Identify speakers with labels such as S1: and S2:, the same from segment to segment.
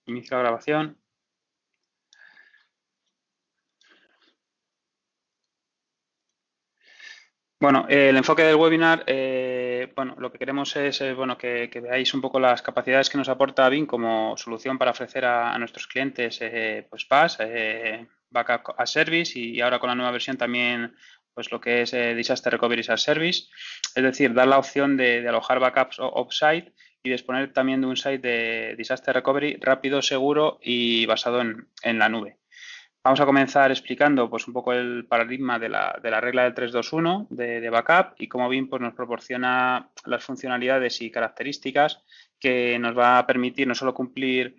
S1: Inicio la grabación. Bueno, el enfoque del webinar, bueno, lo que queremos es bueno, que veáis un poco las capacidades que nos aporta BIM como solución para ofrecer a nuestros clientes pues PaaS, Backup as Service y ahora con la nueva versión también pues lo que es Disaster Recovery as Service, es decir, dar la opción de alojar backups off-site y disponer también de un site de Disaster Recovery rápido, seguro y basado en la nube. Vamos a comenzar explicando pues, un poco el paradigma de la regla del 3-2-1 de backup y cómo BIM pues, nos proporciona las funcionalidades y características que nos va a permitir no solo cumplir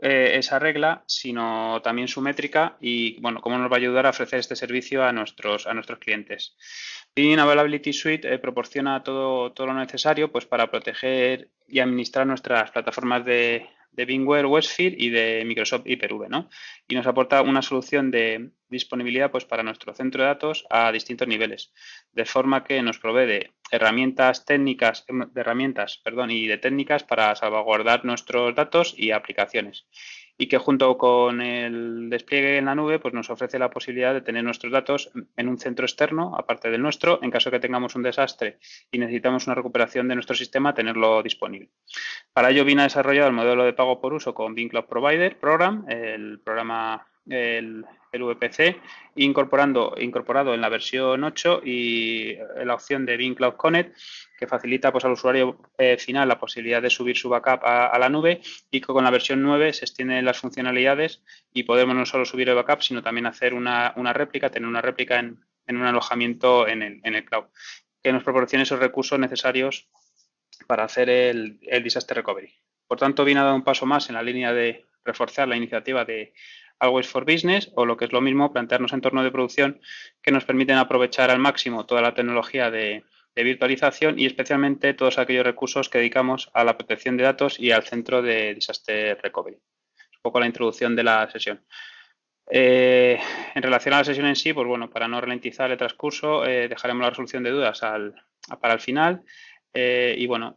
S1: esa regla, sino también su métrica y bueno, cómo nos va a ayudar a ofrecer este servicio a nuestros clientes. BIM Availability Suite proporciona todo lo necesario pues, para proteger y administrar nuestras plataformas de VMware, Westfield y de Microsoft Hyper-V, ¿no? Y nos aporta una solución de disponibilidad pues, para nuestro centro de datos a distintos niveles, de forma que nos provee de herramientas técnicas, y de técnicas para salvaguardar nuestros datos y aplicaciones. Y que junto con el despliegue en la nube pues nos ofrece la posibilidad de tener nuestros datos en un centro externo, aparte del nuestro, en caso de que tengamos un desastre y necesitamos una recuperación de nuestro sistema, tenerlo disponible. Para ello, BIM ha desarrollado el modelo de pago por uso con BIM Cloud Provider Program, el programa, el VPC, incorporado en la versión 8 y la opción de BIM Cloud Connect, que facilita pues, al usuario final la posibilidad de subir su backup a la nube y que con la versión 9 se extienden las funcionalidades y podemos no solo subir el backup, sino también hacer una réplica, tener una réplica en un alojamiento en el cloud, que nos proporcione esos recursos necesarios para hacer el Disaster Recovery. Por tanto, viene a dar un paso más en la línea de reforzar la iniciativa de Always for Business o lo que es lo mismo, plantearnos entornos de producción que nos permiten aprovechar al máximo toda la tecnología de virtualización y especialmente todos aquellos recursos que dedicamos a la protección de datos y al centro de Disaster Recovery. Un poco la introducción de la sesión. En relación a la sesión en sí, pues bueno, para no ralentizar el transcurso, dejaremos la resolución de dudas para el final. Y bueno,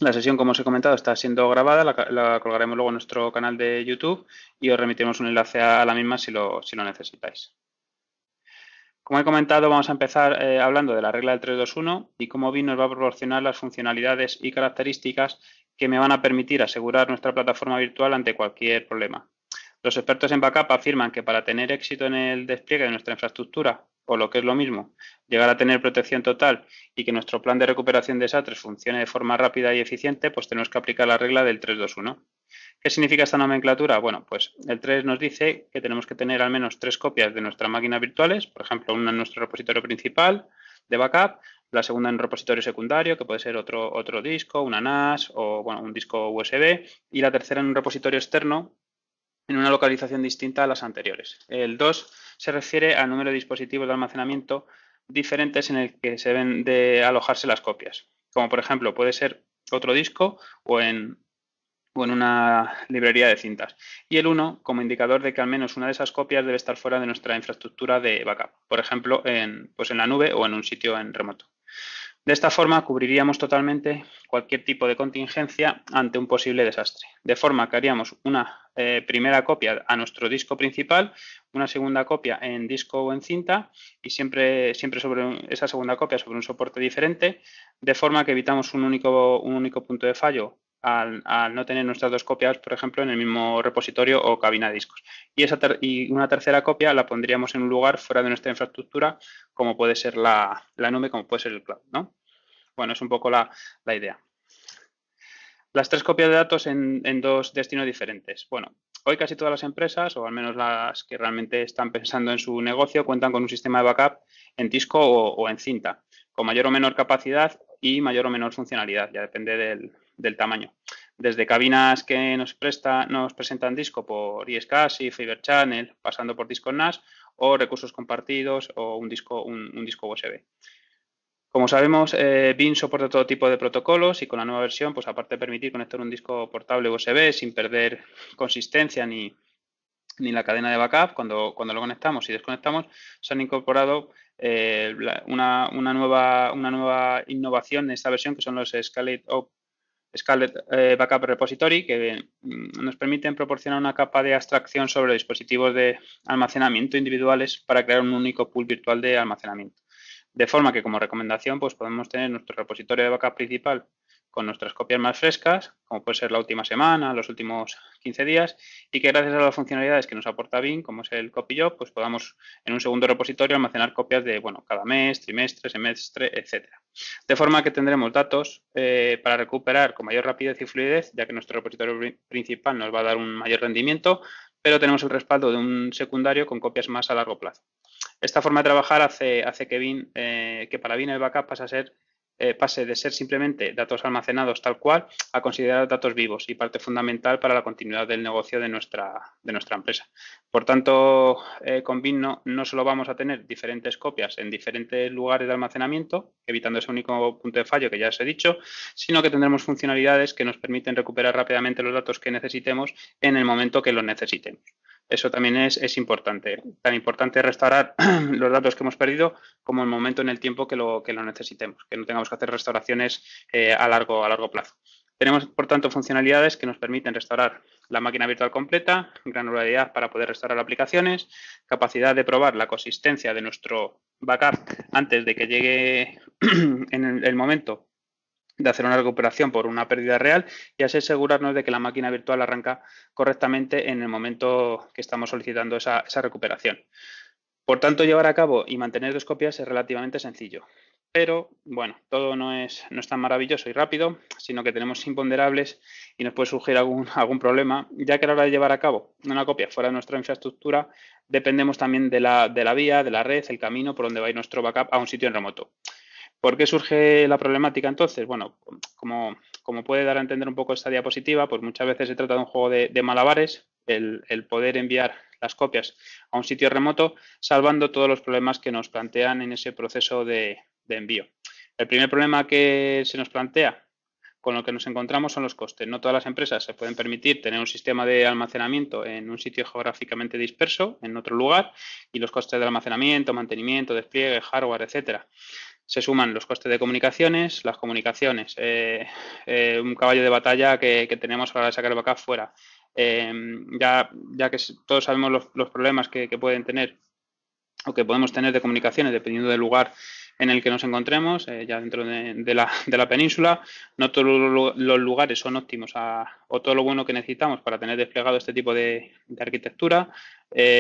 S1: la sesión, como os he comentado, está siendo grabada, la colgaremos luego en nuestro canal de YouTube y os remitiremos un enlace a la misma si lo necesitáis. Como he comentado, vamos a empezar hablando de la regla del 3-2-1 y cómo BIM nos va a proporcionar las funcionalidades y características que me van a permitir asegurar nuestra plataforma virtual ante cualquier problema. Los expertos en backup afirman que para tener éxito en el despliegue de nuestra infraestructura, o lo que es lo mismo, llegar a tener protección total y que nuestro plan de recuperación de desastres funcione de forma rápida y eficiente, pues tenemos que aplicar la regla del 3-2-1. ¿Qué significa esta nomenclatura? Bueno, pues el 3 nos dice que tenemos que tener al menos 3 copias de nuestras máquinas virtuales, por ejemplo, una en nuestro repositorio principal de backup, la segunda en un repositorio secundario, que puede ser otro disco, una NAS o bueno, un disco USB, y la tercera en un repositorio externo en una localización distinta a las anteriores. El 2 se refiere al número de dispositivos de almacenamiento diferentes en el que se deben de alojarse las copias, como por ejemplo puede ser otro disco o en una librería de cintas. Y el 1 como indicador de que al menos una de esas copias debe estar fuera de nuestra infraestructura de backup, por ejemplo, en la nube o en un sitio en remoto. De esta forma, cubriríamos totalmente cualquier tipo de contingencia ante un posible desastre, de forma que haríamos una primera copia a nuestro disco principal, una segunda copia en disco o en cinta y siempre sobre esa segunda copia sobre un soporte diferente, de forma que evitamos un único punto de fallo al no tener nuestras dos copias, por ejemplo, en el mismo repositorio o cabina de discos. Y una tercera copia la pondríamos en un lugar fuera de nuestra infraestructura, como puede ser la nube, como puede ser el cloud, ¿no? Bueno, es un poco la idea. Las 3 copias de datos en 2 destinos diferentes. Bueno, hoy casi todas las empresas, o al menos las que realmente están pensando en su negocio, cuentan con un sistema de backup en disco o en cinta, con mayor o menor capacidad y mayor o menor funcionalidad, ya depende del tamaño. Desde cabinas que nos presentan disco por iSCSI, Fiber Channel, pasando por discos NAS o recursos compartidos o un disco USB. Como sabemos, BIM soporta todo tipo de protocolos y con la nueva versión, pues aparte de permitir conectar un disco portable USB sin perder consistencia ni la cadena de backup cuando lo conectamos y desconectamos, se han incorporado una nueva innovación en esta versión que son los Scaled Up Scarlett Backup Repository, que nos permiten proporcionar una capa de abstracción sobre dispositivos de almacenamiento individuales para crear un único pool virtual de almacenamiento. De forma que, como recomendación, pues podemos tener nuestro repositorio de backup principal con nuestras copias más frescas, como puede ser la última semana, los últimos 15 días, y que gracias a las funcionalidades que nos aporta Bin, como es el CopyJob, pues podamos en un segundo repositorio almacenar copias de, bueno, cada mes, trimestre, semestre, etcétera. De forma que tendremos datos para recuperar con mayor rapidez y fluidez, ya que nuestro repositorio principal nos va a dar un mayor rendimiento, pero tenemos el respaldo de un secundario con copias más a largo plazo. Esta forma de trabajar hace que para Bin el backup pase de ser simplemente datos almacenados tal cual a considerar datos vivos y parte fundamental para la continuidad del negocio de nuestra empresa. Por tanto, con Bin no solo vamos a tener diferentes copias en diferentes lugares de almacenamiento, evitando ese único punto de fallo que ya os he dicho, sino que tendremos funcionalidades que nos permiten recuperar rápidamente los datos que necesitemos en el momento que los necesitemos. Eso también es importante. Tan importante es restaurar los datos que hemos perdido como el momento en el tiempo que lo necesitemos, que no tengamos que hacer restauraciones a largo plazo. Tenemos, por tanto, funcionalidades que nos permiten restaurar la máquina virtual completa, granularidad para poder restaurar aplicaciones, capacidad de probar la consistencia de nuestro backup antes de que llegue en el momento de hacer una recuperación por una pérdida real y así asegurarnos de que la máquina virtual arranca correctamente en el momento que estamos solicitando esa recuperación. Por tanto, llevar a cabo y mantener dos copias es relativamente sencillo. Pero, bueno, todo no es tan maravilloso y rápido, sino que tenemos imponderables y nos puede surgir algún problema, ya que a la hora de llevar a cabo una copia fuera de nuestra infraestructura, dependemos también de la vía, de la red, el camino por donde va a ir nuestro backup a un sitio en remoto. ¿Por qué surge la problemática entonces? Bueno, como puede dar a entender un poco esta diapositiva, pues muchas veces se trata de un juego de malabares, el poder enviar las copias a un sitio remoto, salvando todos los problemas que nos plantean en ese proceso de envío. El primer problema que se nos plantea con lo que nos encontramos son los costes. No todas las empresas se pueden permitir tener un sistema de almacenamiento en un sitio geográficamente disperso, en otro lugar, y los costes de almacenamiento, mantenimiento, despliegue, hardware, etcétera. Se suman los costes de comunicaciones, las comunicaciones, un caballo de batalla que tenemos a la hora de sacar el backup fuera. Ya que todos sabemos los problemas que pueden tener o que podemos tener de comunicaciones dependiendo del lugar en el que nos encontremos, ya dentro de la península, no todos los lugares son óptimos o todo lo bueno que necesitamos para tener desplegado este tipo de arquitectura.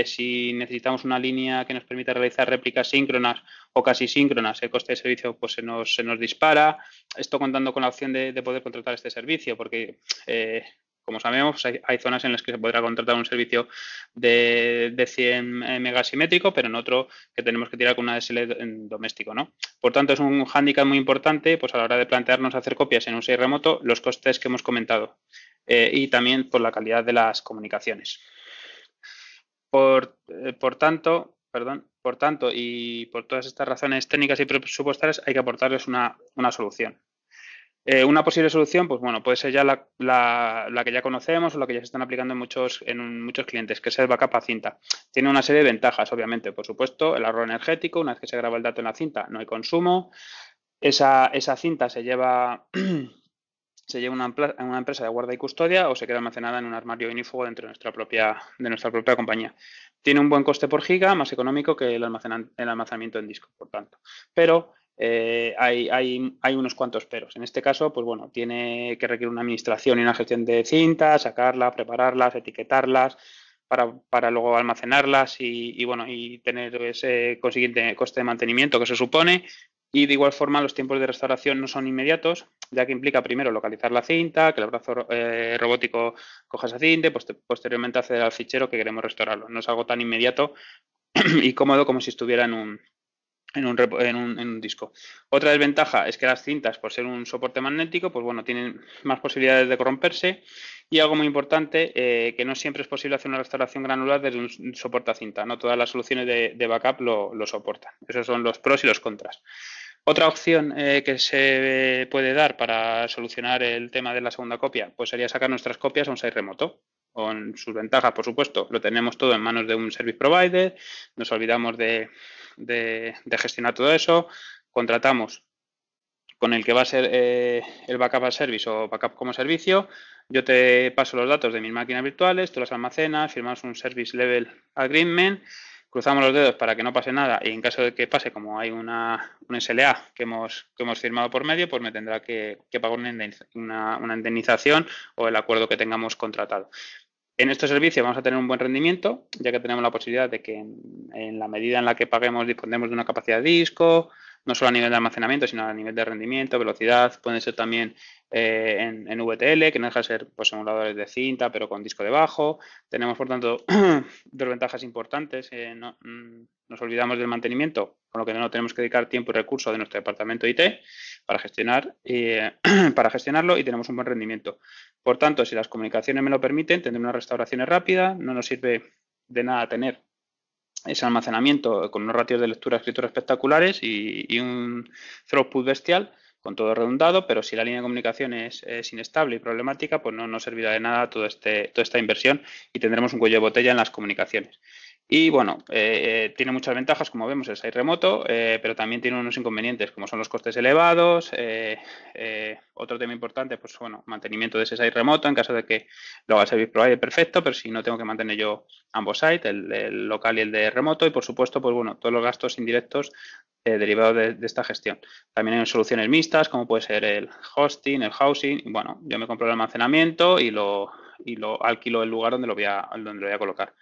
S1: Si necesitamos una línea que nos permita realizar réplicas síncronas o casi síncronas, el coste de servicio pues se nos dispara. Esto contando con la opción de poder contratar este servicio, porque como sabemos, hay zonas en las que se podrá contratar un servicio de 100 megas simétrico, pero en otro que tenemos que tirar con una DSL en doméstico, ¿no? Por tanto, es un hándicap muy importante pues a la hora de plantearnos hacer copias en un SAI remoto, los costes que hemos comentado y también por la calidad de las comunicaciones. Por tanto, y por todas estas razones técnicas y presupuestarias, hay que aportarles una solución. Una posible solución, pues bueno, puede ser ya la que ya conocemos o la que ya se están aplicando en muchos clientes, que es el backup a cinta. Tiene una serie de ventajas, obviamente. Por supuesto, el ahorro energético, una vez que se graba el dato en la cinta, no hay consumo. Esa cinta se lleva a una empresa de guarda y custodia o se queda almacenada en un armario inífugo dentro de nuestra propia compañía. Tiene un buen coste por giga, más económico que el almacenamiento en disco, por tanto. Pero hay unos cuantos peros. En este caso, pues bueno, tiene que requerir una administración y una gestión de cintas, sacarlas, prepararlas, etiquetarlas, para luego almacenarlas y tener ese consiguiente coste de mantenimiento que se supone. Y de igual forma, los tiempos de restauración no son inmediatos, ya que implica primero localizar la cinta, que el brazo robótico coja esa cinta y posteriormente acceder al fichero que queremos restaurarlo. No es algo tan inmediato y cómodo como si estuviera en un disco. Otra desventaja es que las cintas, por ser un soporte magnético, pues bueno, tienen más posibilidades de corromperse y algo muy importante, que no siempre es posible hacer una restauración granular desde un soporte a cinta. No todas las soluciones de backup lo soportan. Esos son los pros y los contras. Otra opción que se puede dar para solucionar el tema de la segunda copia, pues sería sacar nuestras copias a un SAI remoto. Con sus ventajas, por supuesto, lo tenemos todo en manos de un service provider, nos olvidamos de gestionar todo eso, contratamos con el que va a ser el backup as service o backup como servicio. Yo te paso los datos de mis máquinas virtuales, tú los almacenas, firmamos un Service Level Agreement, cruzamos los dedos para que no pase nada y en caso de que pase, como hay un SLA que hemos firmado por medio, pues me tendrá que pagar una indemnización o el acuerdo que tengamos contratado. En estos servicios vamos a tener un buen rendimiento, ya que tenemos la posibilidad de que en la medida en la que paguemos disponemos de una capacidad de disco, no solo a nivel de almacenamiento, sino a nivel de rendimiento, velocidad, pueden ser también en VTL, que no deja de ser pues, emuladores de cinta, pero con disco debajo. Tenemos, por tanto, dos ventajas importantes. Nos olvidamos del mantenimiento, con lo que no tenemos que dedicar tiempo y recursos de nuestro departamento de IT para para gestionarlo y tenemos un buen rendimiento. Por tanto, si las comunicaciones me lo permiten, tendré unas restauraciones rápidas, no nos sirve de nada tener ese almacenamiento con unos ratios de lectura-escritura espectaculares y un throughput bestial con todo redundado, pero si la línea de comunicación es inestable y problemática, pues no nos servirá de nada toda esta inversión y tendremos un cuello de botella en las comunicaciones. Y bueno, tiene muchas ventajas, como vemos, el site remoto, pero también tiene unos inconvenientes, como son los costes elevados. Otro tema importante, pues bueno, mantenimiento de ese site remoto en caso de que lo haga el service provider, perfecto, pero si no tengo que mantener yo ambos sites, el local y el de remoto, y por supuesto, pues bueno, todos los gastos indirectos derivados de esta gestión. También hay soluciones mixtas, como puede ser el hosting, el housing. Y bueno, yo me compro el almacenamiento y lo alquilo el lugar donde lo voy a colocar.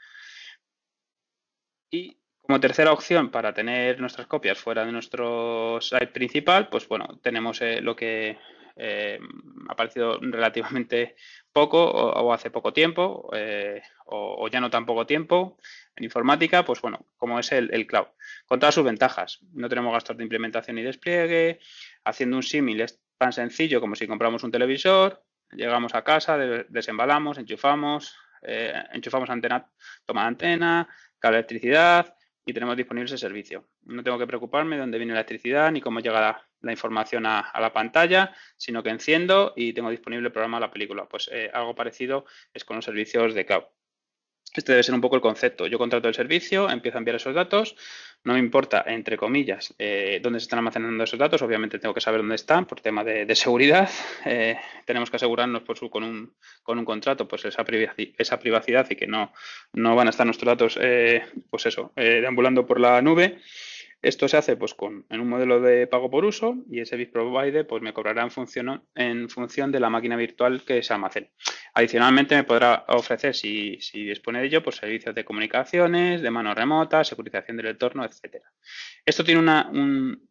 S1: Y como tercera opción para tener nuestras copias fuera de nuestro site principal, pues bueno, tenemos lo que ha aparecido relativamente poco o hace poco tiempo o ya no tan poco tiempo en informática, pues bueno, como es el cloud. Con todas sus ventajas, no tenemos gastos de implementación y despliegue, haciendo un símil es tan sencillo como si compramos un televisor, llegamos a casa, desembalamos, enchufamos antena, toma de antena, cable de electricidad y tenemos disponible ese servicio. No tengo que preocuparme de dónde viene la electricidad ni cómo llega la información a la pantalla, sino que enciendo y tengo disponible el programa de la película. Pues algo parecido es con los servicios de cloud. Este debe ser un poco el concepto. Yo contrato el servicio, empiezo a enviar esos datos, no me importa, entre comillas, dónde se están almacenando esos datos. Obviamente tengo que saber dónde están por tema de seguridad. Tenemos que asegurarnos con un contrato pues esa privacidad y que no van a estar nuestros datos pues eso, deambulando por la nube. Esto se hace pues en un modelo de pago por uso y el service provider pues me cobrará en función de la máquina virtual que se almacene. Adicionalmente me podrá ofrecer, si dispone de ello, pues servicios de comunicaciones, de mano remota, securización del entorno, etcétera. Esto tiene un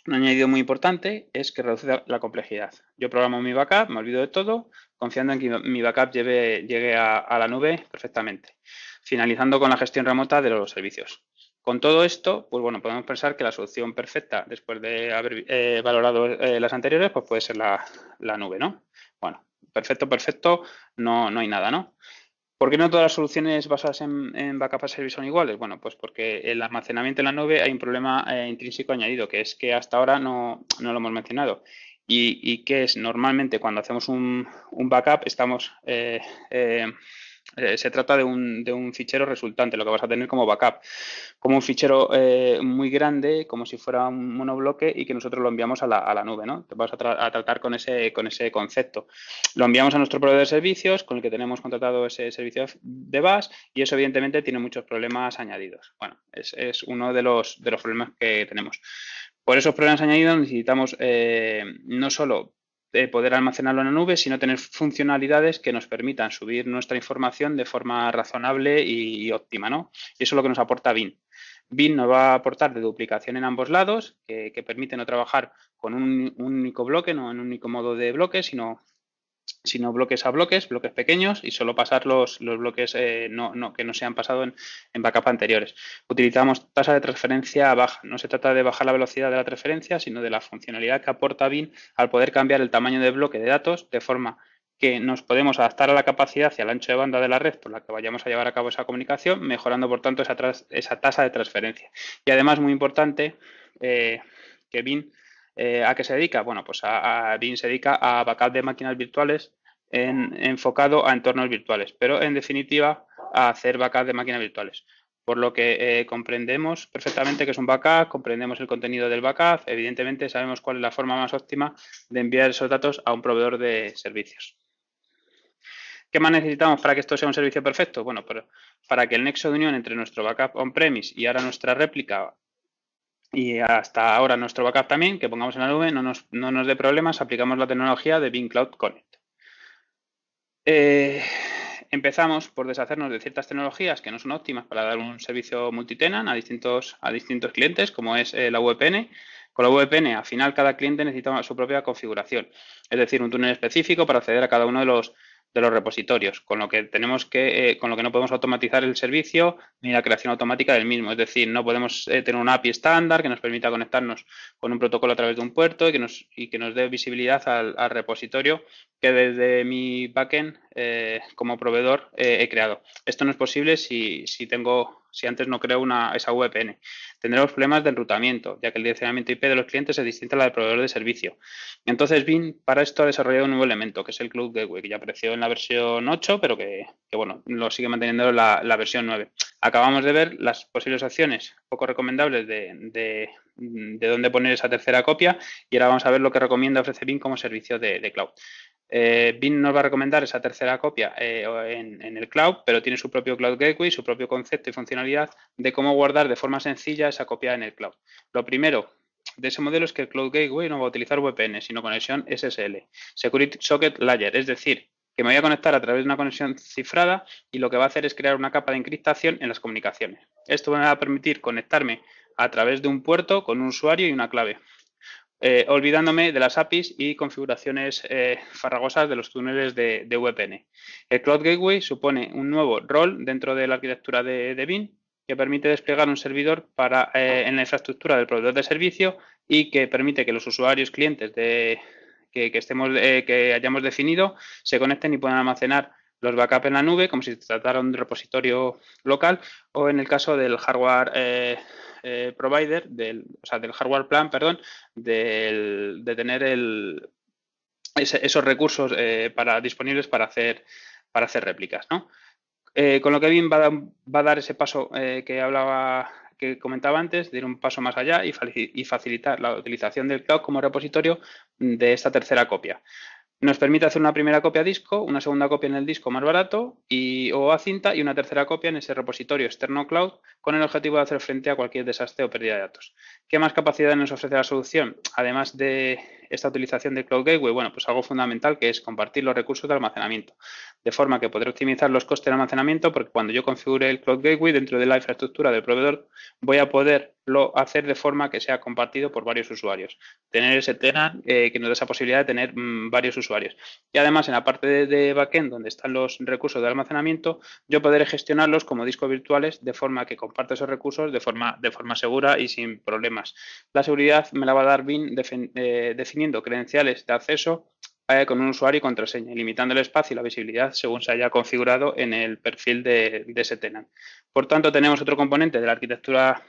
S1: añadido muy importante, es que reduce la complejidad. Yo programo mi backup, me olvido de todo, confiando en que mi backup llegue a la nube perfectamente, finalizando con la gestión remota de los servicios. Con todo esto, pues bueno, podemos pensar que la solución perfecta, después de haber valorado las anteriores, pues puede ser la nube, ¿no? Bueno, perfecto, no hay nada, ¿no? ¿Por qué no todas las soluciones basadas en backup as service son iguales? Bueno, pues porque el almacenamiento en la nube hay un problema intrínseco añadido, que es que hasta ahora no lo hemos mencionado. Y que es normalmente cuando hacemos un backup estamos se trata de un fichero resultante, lo que vas a tener como backup, como un fichero muy grande, como si fuera un monobloque y que nosotros lo enviamos a la nube, ¿no? Te vas a tratar con ese concepto. Lo enviamos a nuestro proveedor de servicios con el que tenemos contratado ese servicio de bus y eso evidentemente tiene muchos problemas añadidos. Bueno, es uno de los problemas que tenemos. Por esos problemas añadidos necesitamos no solo poder almacenarlo en la nube, sino tener funcionalidades que nos permitan subir nuestra información de forma razonable y óptima, ¿no? Y eso es lo que nos aporta BIM. BIM nos va a aportar de duplicación en ambos lados, que permite no trabajar con un único bloque, no en un único modo de bloque, sino bloques a bloques pequeños y solo pasar los bloques que no se han pasado en backup anteriores. Utilizamos tasa de transferencia baja. No se trata de bajar la velocidad de la transferencia, sino de la funcionalidad que aporta BIM al poder cambiar el tamaño de bloque de datos de forma que nos podemos adaptar a la capacidad y al ancho de banda de la red por la que vayamos a llevar a cabo esa comunicación, mejorando por tanto esa tasa de transferencia. Y además, muy importante, que BIM ¿a qué se dedica? Bueno, pues a BIM se dedica a backup de máquinas virtuales enfocado a entornos virtuales, pero en definitiva a hacer backup de máquinas virtuales. por lo que comprendemos perfectamente qué es un backup, comprendemos el contenido del backup, evidentemente sabemos cuál es la forma más óptima de enviar esos datos a un proveedor de servicios. ¿Qué más necesitamos para que esto sea un servicio perfecto? Bueno, para que el nexo de unión entre nuestro backup on-premise y ahora nuestra réplica y hasta ahora nuestro backup también, que pongamos en la nube, no nos dé problemas, aplicamos la tecnología de Beam Cloud Connect. Empezamos por deshacernos de ciertas tecnologías que no son óptimas para dar un servicio multitenant a distintos clientes, como es la VPN. Con la VPN, al final, cada cliente necesita su propia configuración, es decir, un túnel específico para acceder a cada uno de los repositorios, con lo que con lo que no podemos automatizar el servicio ni la creación automática del mismo. Es decir, no podemos tener una API estándar que nos permita conectarnos con un protocolo a través de un puerto y que nos dé visibilidad al repositorio que desde mi backend como proveedor he creado. Esto no es posible si antes no creo esa VPN. Tendremos problemas de enrutamiento, ya que el direccionamiento IP de los clientes es distinto a la del proveedor de servicio. Entonces, Beam para esto ha desarrollado un nuevo elemento, que es el Cloud Gateway, que ya apareció en la versión 8, pero que bueno, lo sigue manteniendo la versión 9. Acabamos de ver las posibles opciones poco recomendables de dónde poner esa tercera copia y ahora vamos a ver lo que recomienda ofrece Beam como servicio de cloud. Beam nos va a recomendar esa tercera copia en el cloud, pero tiene su propio Cloud Gateway, su propio concepto y funcionalidad de cómo guardar de forma sencilla esa copia en el cloud. Lo primero de ese modelo es que el Cloud Gateway no va a utilizar VPN, sino conexión SSL, Security Socket Layer, es decir, que me voy a conectar a través de una conexión cifrada y lo que va a hacer es crear una capa de encriptación en las comunicaciones. Esto me va a permitir conectarme a través de un puerto con un usuario y una clave. Olvidándome de las APIs y configuraciones farragosas de los túneles de VPN. El Cloud Gateway supone un nuevo rol dentro de la arquitectura de Beam que permite desplegar un servidor en la infraestructura del proveedor de servicio y que permite que los usuarios clientes que hayamos definido se conecten y puedan almacenar los backups en la nube como si se tratara de un repositorio local o en el caso del hardware provider, del hardware plan, perdón, de tener esos recursos disponibles para hacer réplicas, ¿no? Con lo que Beam va a dar ese paso que comentaba antes, de ir un paso más allá y facilitar la utilización del cloud como repositorio de esta tercera copia. Nos permite hacer una primera copia a disco, una segunda copia en el disco más barato o a cinta y una tercera copia en ese repositorio externo cloud con el objetivo de hacer frente a cualquier desastre o pérdida de datos. ¿Qué más capacidad nos ofrece la solución? Además de esta utilización de Cloud Gateway, bueno, pues algo fundamental que es compartir los recursos de almacenamiento, de forma que podré optimizar los costes de almacenamiento porque cuando yo configure el Cloud Gateway dentro de la infraestructura del proveedor voy a poderlo hacer de forma que sea compartido por varios usuarios. Tener ese tenant que nos da esa posibilidad de tener varios usuarios. Y además en la parte de backend donde están los recursos de almacenamiento, yo podré gestionarlos como discos virtuales de forma que comparto esos recursos de forma segura y sin problemas. La seguridad me la va a dar Beam definiendo credenciales de acceso con un usuario y contraseña, limitando el espacio y la visibilidad según se haya configurado en el perfil de ese tenant. Por tanto, tenemos otro componente de la arquitectura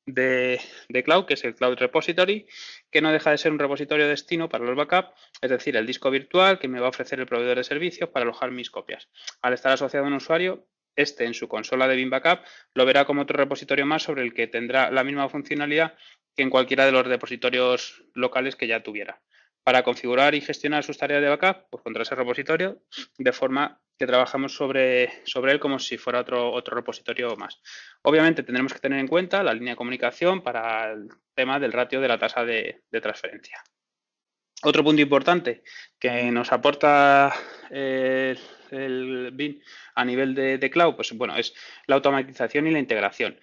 S1: de cloud, que es el Cloud Repository, que no deja de ser un repositorio de destino para los backups, es decir, el disco virtual que me va a ofrecer el proveedor de servicios para alojar mis copias. Al estar asociado a un usuario, en su consola de Beam Backup lo verá como otro repositorio más sobre el que tendrá la misma funcionalidad que en cualquiera de los repositorios locales que ya tuviera. Para configurar y gestionar sus tareas de backup, pues contra ese repositorio, de forma que trabajamos sobre él como si fuera otro repositorio más. Obviamente tendremos que tener en cuenta la línea de comunicación para el tema del ratio de la tasa de transferencia. Otro punto importante que nos aporta el BIM a nivel de cloud, pues bueno, es la automatización y la integración.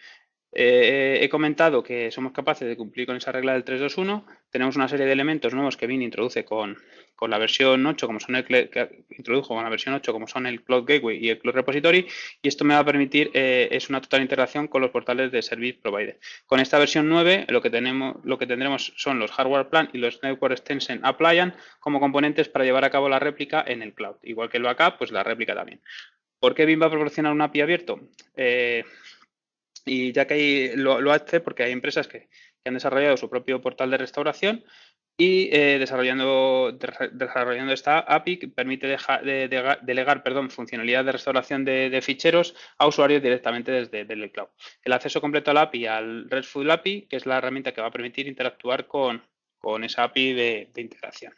S1: He comentado que somos capaces de cumplir con esa regla del 3-2-1. Tenemos una serie de elementos nuevos que Beam introduce con la versión 8, como son que introdujo con la versión 8, como son el Cloud Gateway y el Cloud Repository, y esto me va a permitir es una total integración con los portales de Service Provider. Con esta versión 9, lo que tendremos son los Hardware Plan y los Network Extension Appliance como componentes para llevar a cabo la réplica en el cloud. Igual que el backup, pues la réplica también. ¿Por qué Beam va a proporcionar un API abierto? Y ya que lo hace porque hay empresas que han desarrollado su propio portal de restauración, Y desarrollando esta API que permite delegar funcionalidad de restauración de ficheros a usuarios directamente desde el cloud. El acceso completo a la API, al RESTful API, que es la herramienta que va a permitir interactuar con esa API de integración.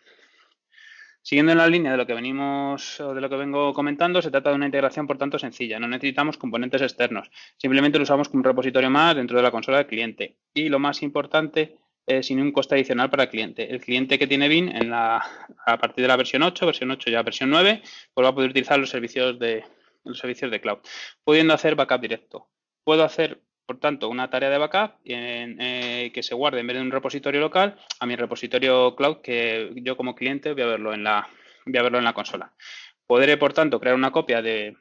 S1: Siguiendo en la línea de lo que vengo comentando, se trata de una integración, por tanto, sencilla. No necesitamos componentes externos. Simplemente lo usamos como un repositorio más dentro de la consola del cliente. Y lo más importante, sin un coste adicional para el cliente. El cliente que tiene BIM a partir de la versión 8 ya versión 9, pues va a poder utilizar los servicios de cloud, pudiendo hacer backup directo. Puedo hacer, por tanto, una tarea de backup que se guarde en vez de un repositorio local a mi repositorio cloud, que yo como cliente voy a verlo en la consola. Podré, por tanto, crear una copia de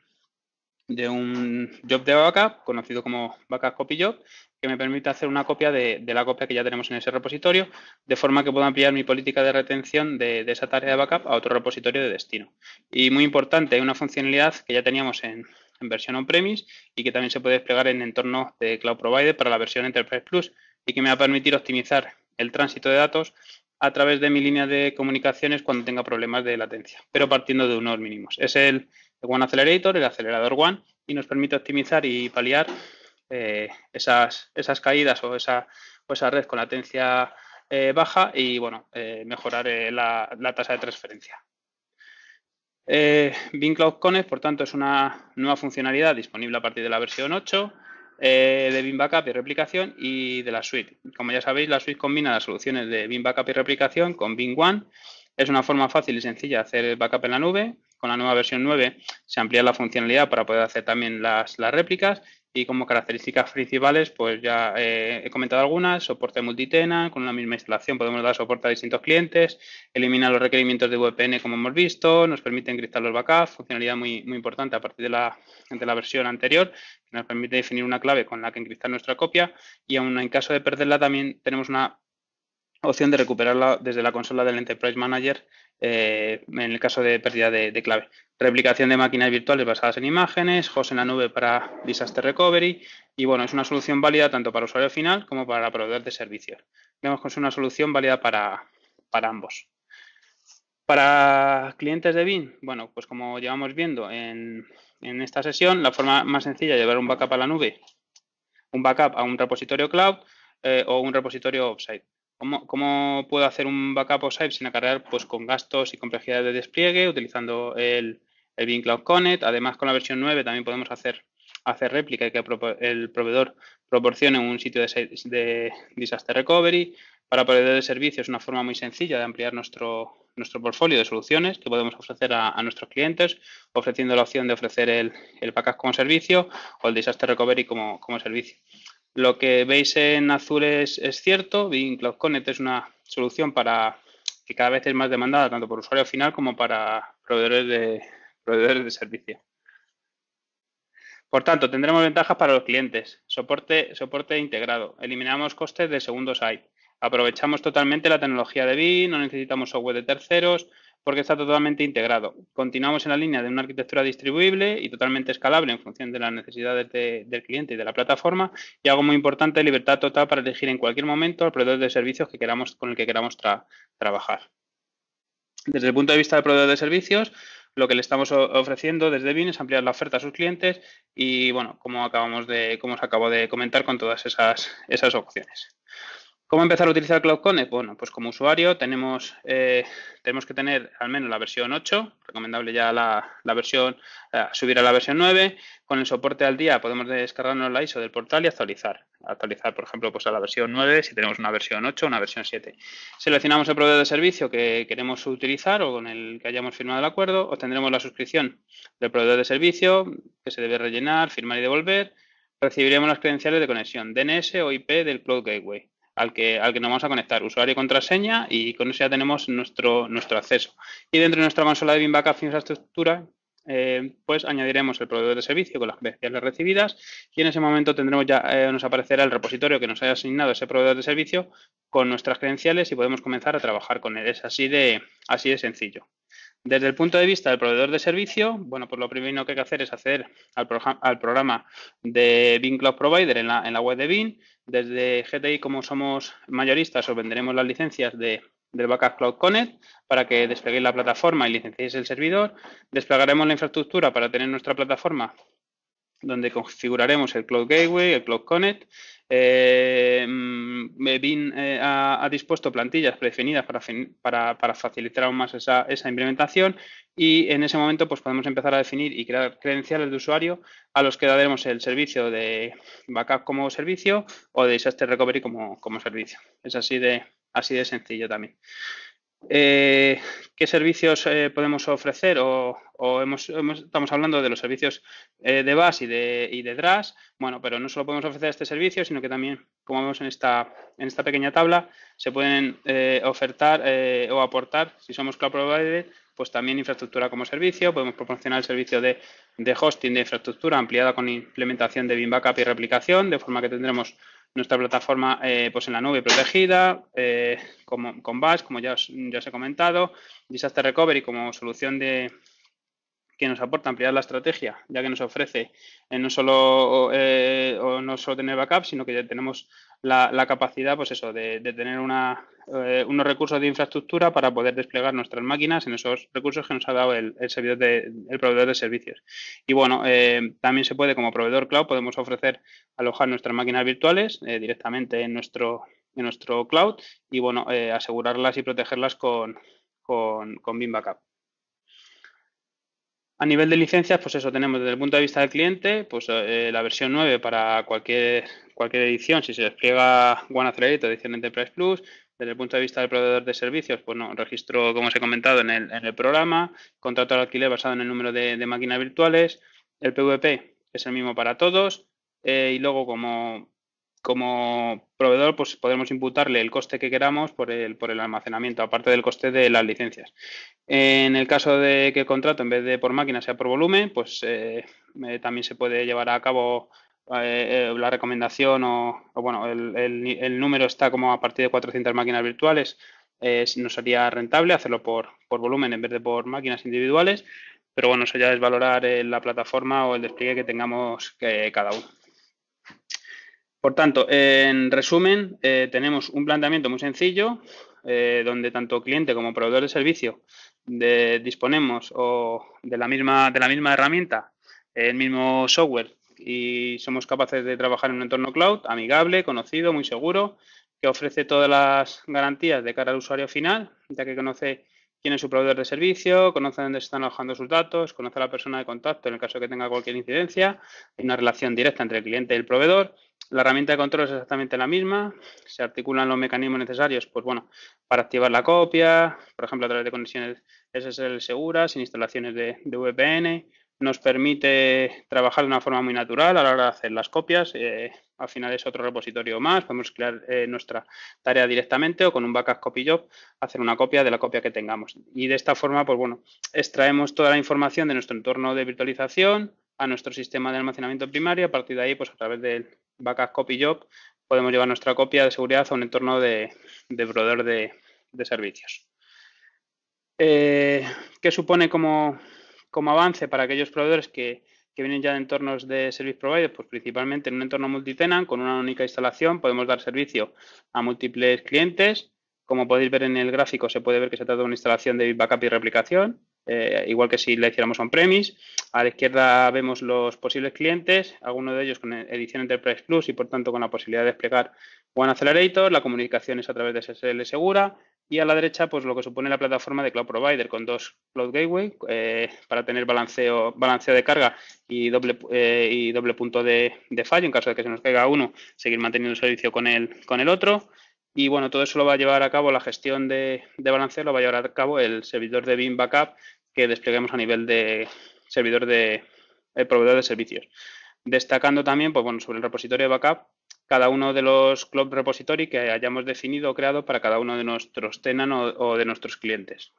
S1: un job de backup, conocido como backup copy job, que me permite hacer una copia de la copia que ya tenemos en ese repositorio, de forma que pueda ampliar mi política de retención de esa tarea de backup a otro repositorio de destino. Y muy importante, hay una funcionalidad que ya teníamos en versión on-premise y que también se puede desplegar en entornos de Cloud Provider para la versión Enterprise Plus y que me va a permitir optimizar el tránsito de datos a través de mi línea de comunicaciones cuando tenga problemas de latencia, pero partiendo de unos mínimos. Es el One Accelerator, el acelerador One, y nos permite optimizar y paliar esas caídas o esa red con latencia baja y mejorar la tasa de transferencia. BIM Cloud Connect, por tanto, es una nueva funcionalidad disponible a partir de la versión 8 de BIM Backup y replicación y de la suite. Como ya sabéis, la suite combina las soluciones de BIM Backup y replicación con BIM One. Es una forma fácil y sencilla de hacer el backup en la nube. Con la nueva versión 9 se amplía la funcionalidad para poder hacer también las réplicas y como características principales, pues ya he comentado algunas: soporte multitenant, con una misma instalación podemos dar soporte a distintos clientes, elimina los requerimientos de VPN como hemos visto, nos permite encriptar los backups, funcionalidad muy, muy importante a partir de la versión anterior, que nos permite definir una clave con la que encriptar nuestra copia y aún en caso de perderla también tenemos una opción de recuperarla desde la consola del Enterprise Manager en el caso de pérdida de clave. Replicación de máquinas virtuales basadas en imágenes, host en la nube para Disaster Recovery y bueno, es una solución válida tanto para usuario final como para proveedor de servicios. Vemos que es una solución válida para ambos. Para clientes de BIM, bueno, pues como llevamos viendo en esta sesión, la forma más sencilla de llevar un backup a la nube, un backup a un repositorio cloud o un repositorio offsite. ¿Cómo puedo hacer un backup offsite sin acarrear pues, con gastos y complejidad de despliegue utilizando el BIM Cloud Connect? Además, con la versión 9 también podemos hacer réplica y que el proveedor proporcione un sitio de Disaster Recovery. Para proveedores de servicios es una forma muy sencilla de ampliar nuestro portfolio de soluciones que podemos ofrecer a nuestros clientes, ofreciendo la opción de ofrecer el backup como servicio o el Disaster Recovery como servicio. Lo que veis en azul es cierto. BIM Cloud Connect es una solución que cada vez es más demandada tanto por usuario final como para proveedores de servicio. Por tanto, tendremos ventajas para los clientes. Soporte integrado. Eliminamos costes de segundo site. Aprovechamos totalmente la tecnología de BIM, no necesitamos software de terceros porque está totalmente integrado. Continuamos en la línea de una arquitectura distribuible y totalmente escalable en función de las necesidades del cliente y de la plataforma. Y algo muy importante, libertad total para elegir en cualquier momento el proveedor de servicios con el que queramos trabajar. Desde el punto de vista del proveedor de servicios, lo que le estamos ofreciendo desde BIM es ampliar la oferta a sus clientes y, bueno, como os acabo de comentar con todas esas opciones. ¿Cómo empezar a utilizar Cloud Connect? Bueno, pues como usuario tenemos que tener al menos la versión 8, recomendable ya subir a la versión 9. Con el soporte al día podemos descargarnos la ISO del portal y actualizar. Actualizar, por ejemplo, pues a la versión 9 si tenemos una versión 8 o una versión 7. Seleccionamos el proveedor de servicio que queremos utilizar o con el que hayamos firmado el acuerdo. Obtendremos la suscripción del proveedor de servicio que se debe rellenar, firmar y devolver. Recibiremos las credenciales de conexión DNS o IP del Cloud Gateway al que nos vamos a conectar, usuario y contraseña, y con eso ya tenemos nuestro acceso. Y dentro de nuestra consola de BIM Backup y infraestructura, pues añadiremos el proveedor de servicio con las credenciales recibidas y en ese momento tendremos nos aparecerá el repositorio que nos haya asignado ese proveedor de servicio con nuestras credenciales y podemos comenzar a trabajar con él. Es así de sencillo. Desde el punto de vista del proveedor de servicio, bueno, pues lo primero que hay que hacer es acceder al programa de BIM Cloud Provider en la web de BIM. Desde GTI, como somos mayoristas, os venderemos las licencias de del Backup Cloud Connect para que despleguéis la plataforma y licenciéis el servidor. Desplegaremos la infraestructura para tener nuestra plataforma donde configuraremos el Cloud Gateway, el Cloud Connect. Beam ha dispuesto plantillas predefinidas para facilitar aún más esa implementación y en ese momento pues podemos empezar a definir y crear credenciales de usuario a los que daremos el servicio de backup como servicio o de disaster recovery como servicio. Es así de sencillo también. ¿Qué servicios podemos ofrecer? Estamos hablando de los servicios de BAS y de DRAS. Bueno, pero no solo podemos ofrecer este servicio, sino que también, como vemos en esta pequeña tabla, se pueden ofertar o aportar, si somos cloud provider, pues también infraestructura como servicio. Podemos proporcionar el servicio de hosting de infraestructura ampliada con implementación de Beam Backup y replicación, de forma que tendremos nuestra plataforma pues en la nube protegida, con BAS, como ya os he comentado, Disaster Recovery como solución que nos aporta ampliar la estrategia, ya que nos ofrece no solo tener backup, sino que ya tenemos la capacidad, pues eso, de tener unos recursos de infraestructura para poder desplegar nuestras máquinas en esos recursos que nos ha dado el proveedor de servicios. Y bueno, también se puede, como proveedor cloud, podemos ofrecer alojar nuestras máquinas virtuales directamente en nuestro cloud y bueno, asegurarlas y protegerlas con Beam Backup. A nivel de licencias, pues eso, tenemos desde el punto de vista del cliente, pues la versión 9 para cualquier edición, si se despliega One Accelerator, edición Enterprise Plus. Desde el punto de vista del proveedor de servicios, pues no, registro, como os he comentado, en el programa, contrato de alquiler basado en el número de máquinas virtuales. El PVP es el mismo para todos. Y luego, como proveedor, pues podemos imputarle el coste que queramos por el almacenamiento, aparte del coste de las licencias. En el caso de que el contrato, en vez de por máquina, sea por volumen, pues también se puede llevar a cabo la recomendación bueno, el número está como a partir de 400 máquinas virtuales. Nos sería rentable hacerlo por volumen en vez de por máquinas individuales, pero bueno, eso ya es valorar la plataforma o el despliegue que tengamos cada uno. Por tanto, en resumen, tenemos un planteamiento muy sencillo donde tanto cliente como proveedor de servicio disponemos de la misma herramienta, el mismo software y somos capaces de trabajar en un entorno cloud amigable, conocido, muy seguro, que ofrece todas las garantías de cara al usuario final, ya que conoce quién es su proveedor de servicio, conoce dónde se están alojando sus datos, conoce a la persona de contacto en el caso de que tenga cualquier incidencia, hay una relación directa entre el cliente y el proveedor. La herramienta de control es exactamente la misma, se articulan los mecanismos necesarios, pues bueno, para activar la copia, por ejemplo, a través de conexiones SSL seguras, sin instalaciones de VPN, nos permite trabajar de una forma muy natural a la hora de hacer las copias, al final es otro repositorio más, podemos crear nuestra tarea directamente o con un backup copy job hacer una copia de la copia que tengamos. Y de esta forma, pues bueno, extraemos toda la información de nuestro entorno de virtualización a nuestro sistema de almacenamiento primario, a partir de ahí, pues a través del backup copy job podemos llevar nuestra copia de seguridad a un entorno de proveedor de servicios. ¿Qué supone como avance para aquellos proveedores que vienen ya de entornos de service provider? Pues principalmente en un entorno multitenant con una única instalación podemos dar servicio a múltiples clientes. Como podéis ver en el gráfico, se puede ver que se trata de una instalación de backup y replicación, igual que si la hiciéramos on-premise. A la izquierda vemos los posibles clientes, algunos de ellos con edición Enterprise Plus y por tanto con la posibilidad de desplegar One Accelerator. La comunicación es a través de SSL segura. Y a la derecha, pues lo que supone la plataforma de Cloud Provider con dos Cloud Gateway para tener balanceo de carga y doble punto de fallo. En caso de que se nos caiga uno, seguir manteniendo el servicio con el otro. Y bueno, todo eso lo va a llevar a cabo, la gestión de balanceo lo va a llevar a cabo el servidor de Beam Backup que despleguemos a nivel de servidor de proveedor de servicios. Destacando también, pues bueno, sobre el repositorio de backup, cada uno de los Cloud Repository que hayamos definido o creado para cada uno de nuestros tenant o de nuestros clientes.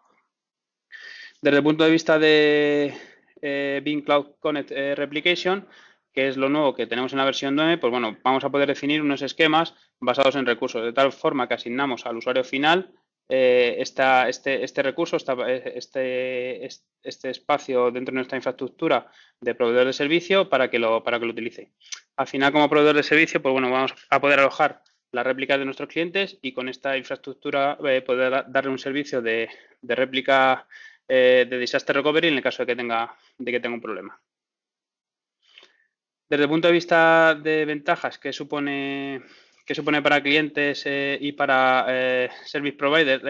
S1: Desde el punto de vista de Beam Cloud Connect Replication, que es lo nuevo que tenemos en la versión 9, pues bueno, vamos a poder definir unos esquemas basados en recursos, de tal forma que asignamos al usuario final este recurso, este espacio dentro de nuestra infraestructura de proveedor de servicio para que lo utilice. Al final, como proveedor de servicio, pues bueno, vamos a poder alojar las réplicas de nuestros clientes y con esta infraestructura poder darle un servicio de réplica de disaster recovery en el caso de que tenga un problema. Desde el punto de vista de ventajas, qué supone para clientes y para service provider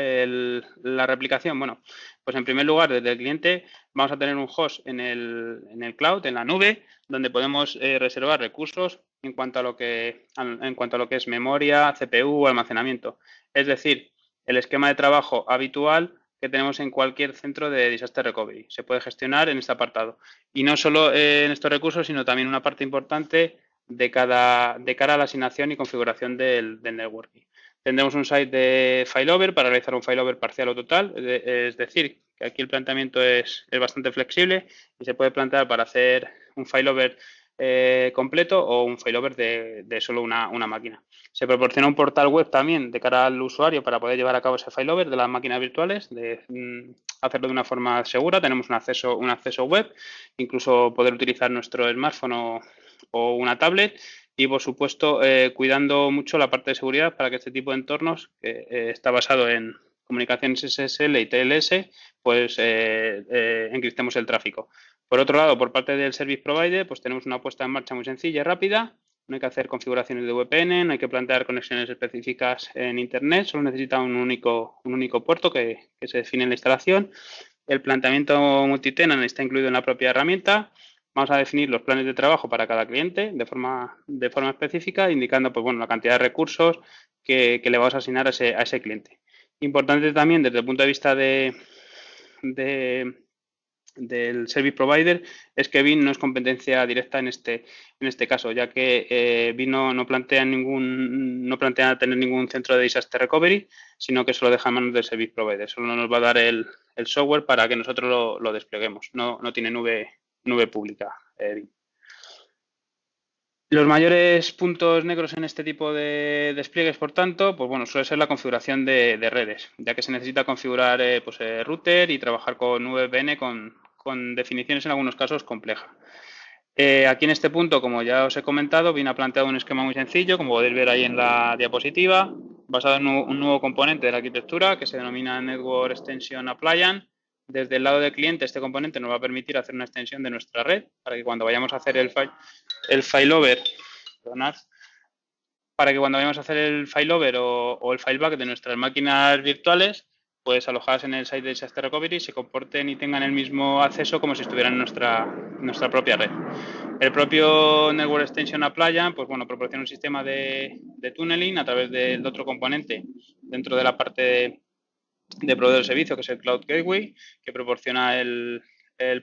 S1: la replicación? Bueno, pues en primer lugar, desde el cliente vamos a tener un host en el cloud, en la nube, donde podemos reservar recursos en cuanto a lo que es memoria, CPU o almacenamiento. Es decir, el esquema de trabajo habitual que tenemos en cualquier centro de disaster recovery. Se puede gestionar en este apartado. Y no solo en estos recursos, sino también una parte importante de cara a la asignación y configuración del networking. Tendremos un site de failover para realizar un failover parcial o total, es decir, que aquí el planteamiento es bastante flexible y se puede plantear para hacer un failover completo o un failover de solo una máquina. Se proporciona un portal web también de cara al usuario para poder llevar a cabo ese failover de las máquinas virtuales, hacerlo de una forma segura. Tenemos un acceso web, incluso poder utilizar nuestro smartphone o una tablet y, por supuesto, cuidando mucho la parte de seguridad para que este tipo de entornos, que está basado en comunicaciones SSL y TLS, pues encriptemos el tráfico. Por otro lado, por parte del service provider, pues tenemos una puesta en marcha muy sencilla y rápida. No hay que hacer configuraciones de VPN, no hay que plantear conexiones específicas en Internet, solo necesita un único puerto que se define en la instalación. El planteamiento multitenant está incluido en la propia herramienta. Vamos a definir los planes de trabajo para cada cliente de forma específica, indicando pues, bueno, la cantidad de recursos que le vamos a asignar a ese cliente. Importante también desde el punto de vista del service provider es que BIM no es competencia directa en este caso, ya que BIM no plantea tener ningún centro de disaster recovery, sino que solo deja en manos del service provider. Solo nos va a dar el software para que nosotros lo despleguemos. No tiene nube pública BIM. Los mayores puntos negros en este tipo de despliegues, por tanto, pues bueno, suele ser la configuración de redes, ya que se necesita configurar router y trabajar con VPN con definiciones en algunos casos complejas. Aquí en este punto, como ya os he comentado, viene planteado un esquema muy sencillo, como podéis ver ahí en la diapositiva, basado en un nuevo componente de la arquitectura que se denomina Network Extension Appliance. Desde el lado del cliente, este componente nos va a permitir hacer una extensión de nuestra red para que cuando vayamos a hacer el failover, perdonad, para que cuando vayamos a hacer el failover o el fileback de nuestras máquinas virtuales, pues alojadas en el site de Disaster Recovery, se comporten y tengan el mismo acceso como si estuvieran en nuestra propia red. El propio Network Extension Appliance, pues bueno, proporciona un sistema de tunneling a través del otro componente dentro de la parte de proveedor de servicio, que es el Cloud Gateway, que proporciona el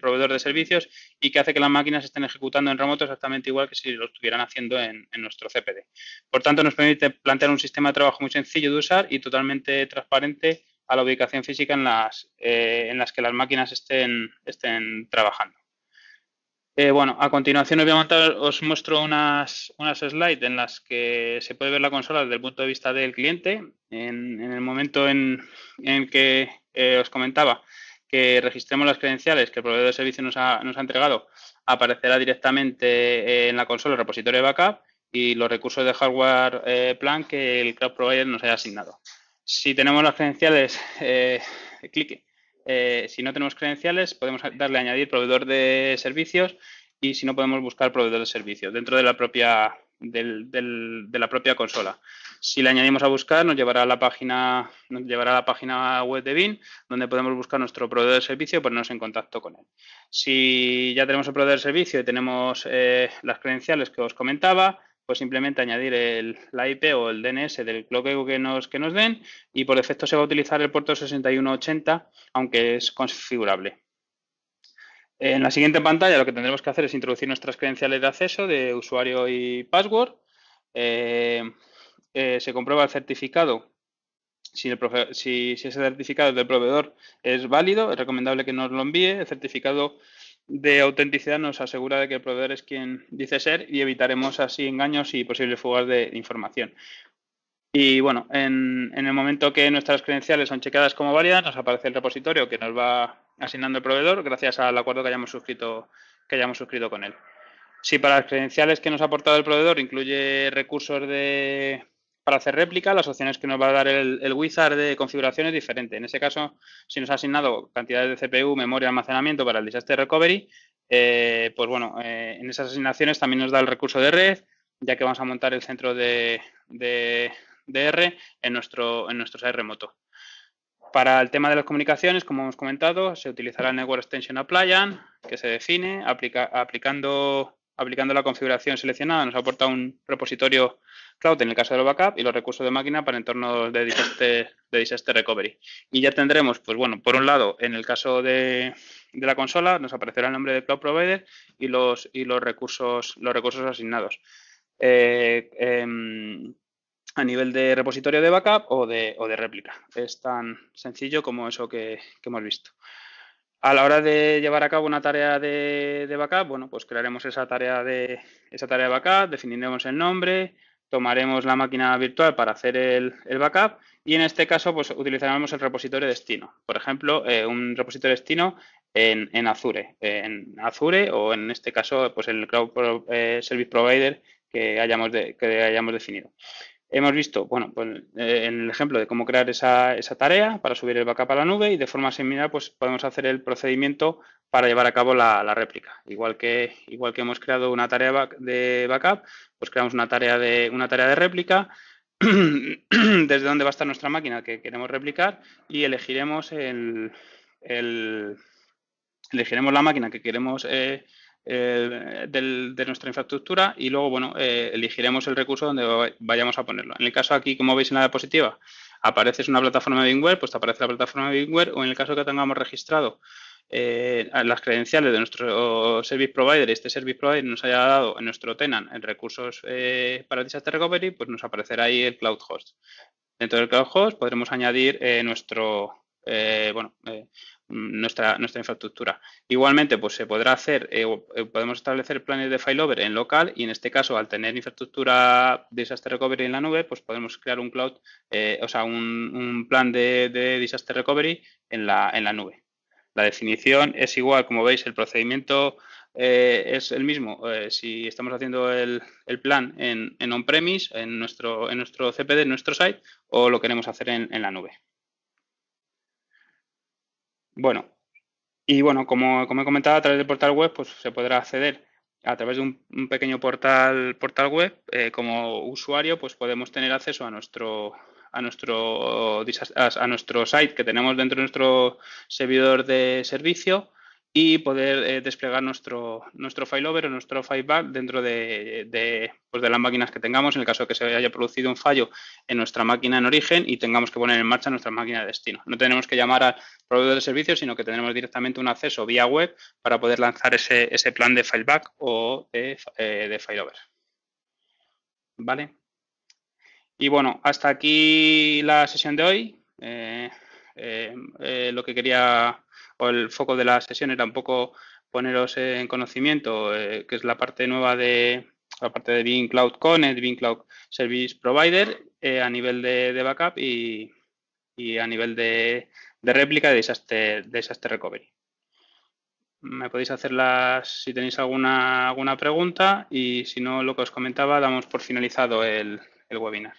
S1: proveedor de servicios y que hace que las máquinas estén ejecutando en remoto exactamente igual que si lo estuvieran haciendo en nuestro CPD. Por tanto, nos permite plantear un sistema de trabajo muy sencillo de usar y totalmente transparente a la ubicación física en las que las máquinas estén trabajando. Bueno, a continuación os muestro unas slides en las que se puede ver la consola desde el punto de vista del cliente. En el momento en que os comentaba que registremos las credenciales que el proveedor de servicio nos ha entregado, aparecerá directamente en la consola el repositorio de backup y los recursos de hardware plan que el cloud provider nos haya asignado. Si tenemos las credenciales, si no tenemos credenciales, podemos darle a añadir proveedor de servicios y si no, podemos buscar proveedor de servicios dentro de la propia consola. Si le añadimos a buscar, nos llevará a la página web de BIM, donde podemos buscar nuestro proveedor de servicio y ponernos en contacto con él. Si ya tenemos el proveedor de servicio y tenemos las credenciales que os comentaba, pues simplemente añadir la IP o el DNS del bloqueo que nos den y por defecto se va a utilizar el puerto 6180, aunque es configurable. En la siguiente pantalla lo que tendremos que hacer es introducir nuestras credenciales de acceso de usuario y password. Se comprueba el certificado. Si ese certificado del proveedor es válido, es recomendable que nos lo envíe. El certificado de autenticidad nos asegura de que el proveedor es quien dice ser y evitaremos así engaños y posibles fugas de información. Y bueno, en el momento que nuestras credenciales son chequeadas como válidas, nos aparece el repositorio que nos va asignando el proveedor gracias al acuerdo que hayamos suscrito con él. Si para las credenciales que nos ha aportado el proveedor incluye recursos para hacer réplica, las opciones que nos va a dar el wizard de configuración es diferente. En ese caso, si nos ha asignado cantidades de CPU, memoria, almacenamiento para el disaster recovery, pues bueno, en esas asignaciones también nos da el recurso de red, ya que vamos a montar el centro de R en nuestro site remoto. Para el tema de las comunicaciones, como hemos comentado, se utilizará el Network Extension Appliance, que se define aplicando la configuración seleccionada. Nos aporta un repositorio cloud en el caso de los backup y los recursos de máquina para entornos de disaster recovery. Y ya tendremos, pues bueno, por un lado, en el caso de la consola, nos aparecerá el nombre de cloud provider y los recursos asignados. A nivel de repositorio de backup o de réplica. Es tan sencillo como eso que hemos visto. A la hora de llevar a cabo una tarea de backup, bueno, pues crearemos esa tarea de backup, definiremos el nombre, tomaremos la máquina virtual para hacer el backup y en este caso pues utilizaremos el repositorio destino. Por ejemplo, un repositorio destino en Azure. En Azure o en este caso pues en el Cloud Service Provider que hayamos definido. Hemos visto, bueno, pues, en el ejemplo de cómo crear esa tarea para subir el backup a la nube y de forma similar, pues podemos hacer el procedimiento para llevar a cabo la réplica. Igual que hemos creado una tarea de backup, pues creamos una tarea de réplica desde dónde va a estar nuestra máquina que queremos replicar y elegiremos elegiremos la máquina que queremos de nuestra infraestructura y luego, bueno, elegiremos el recurso donde vayamos a ponerlo. En el caso aquí, como veis en la diapositiva, aparece una plataforma de VMware, pues te aparece la plataforma de VMware o en el caso que tengamos registrado las credenciales de nuestro service provider y este service provider nos haya dado en nuestro tenant en recursos para el disaster recovery, pues nos aparecerá ahí el cloud host. Dentro del cloud host podremos añadir nuestra infraestructura. Igualmente, pues se podrá hacer, podemos establecer planes de failover en local y en este caso, al tener infraestructura disaster recovery en la nube, pues podemos crear un cloud, un plan de disaster recovery en la nube. La definición es igual, como veis, el procedimiento es el mismo si estamos haciendo el plan en on-premise, en nuestro CPD, en nuestro site, o lo queremos hacer en la nube. Bueno, y bueno, como he comentado, a través del portal web pues se podrá acceder a través de un pequeño portal web. Como usuario pues podemos tener acceso a nuestro site que tenemos dentro de nuestro servidor de servicio y poder desplegar nuestro failover o nuestro fileback dentro de las máquinas que tengamos en el caso de que se haya producido un fallo en nuestra máquina en origen y tengamos que poner en marcha nuestra máquina de destino. No tenemos que llamar al proveedor de servicios, sino que tenemos directamente un acceso vía web para poder lanzar ese plan de fileback o de failover. ¿Vale? Y bueno, hasta aquí la sesión de hoy. Lo que quería, o el foco de la sesión era un poco poneros en conocimiento, que es la parte nueva la parte de Beam Cloud Connect, Beam Cloud Service Provider, a nivel de backup y a nivel de réplica de disaster recovery. Me podéis hacer si tenéis alguna pregunta y si no, lo que os comentaba, damos por finalizado el webinar.